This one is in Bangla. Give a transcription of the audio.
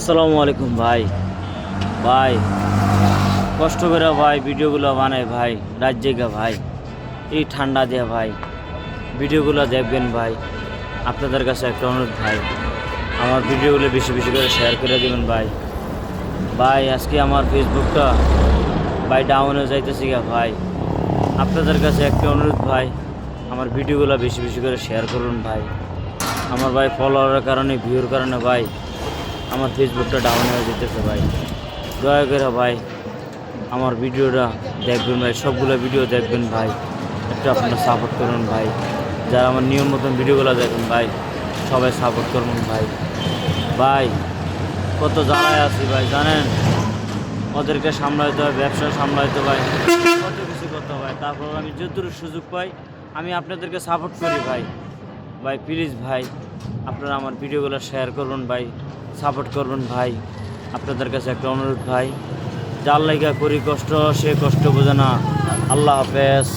আসসালামু আলাইকুম ভাই। ভাই কষ্ট করে ভাই ভিডিওগুলো বানাই ভাই, রাত জেগে ভাই, এই ঠান্ডা দিয়ে ভাই ভিডিওগুলো দেখবেন ভাই। আপনাদের কাছে একটা অনুরোধ ভাই, আমার ভিডিওগুলো বেশি বেশি করে শেয়ার করে দেবেন ভাই। ভাই আজকে আমার ফেসবুকটা ভাই ডাউন হয়ে যাইতেছি গা ভাই। আপনাদের কাছে একটা অনুরোধ ভাই, আমার ভিডিওগুলো বেশি বেশি করে শেয়ার করুন ভাই। আমার ভাই ফলোয়ারের কারণে, ভিউর কারণে ভাই আমার ফেসবুকটা ডাউন হয়ে যেতেছে ভাই। দয়া করে ভাই আমার ভিডিওটা দেখবেন ভাই, সবগুলো ভিডিও দেখবেন ভাই, একটু আপনারা সাপোর্ট করুন ভাই। যারা আমার নিয়ম মতন ভিডিওগুলো দেখেন ভাই, সবাই সাপোর্ট করুন ভাই। ভাই কত জ্বালায় আছি ভাই জানেন, ওদেরকে সামলাইতে হয়, ব্যবসা সামলাইতে হয়, কত কিছু করতে হয়। তারপর আমি যতটুকু সুযোগ পাই আমি আপনাদেরকে সাপোর্ট করি ভাই। ভাই প্লিজ ভাই আপনারা আমার ভিডিওগুলো শেয়ার করুন ভাই, সাপোর্ট করবেন ভাই। আপনাদের কাছে একটা অনুরোধ ভাই, যার লাইগা করি কষ্ট সে কষ্ট বোঝে না। আল্লাহ হাফেজ।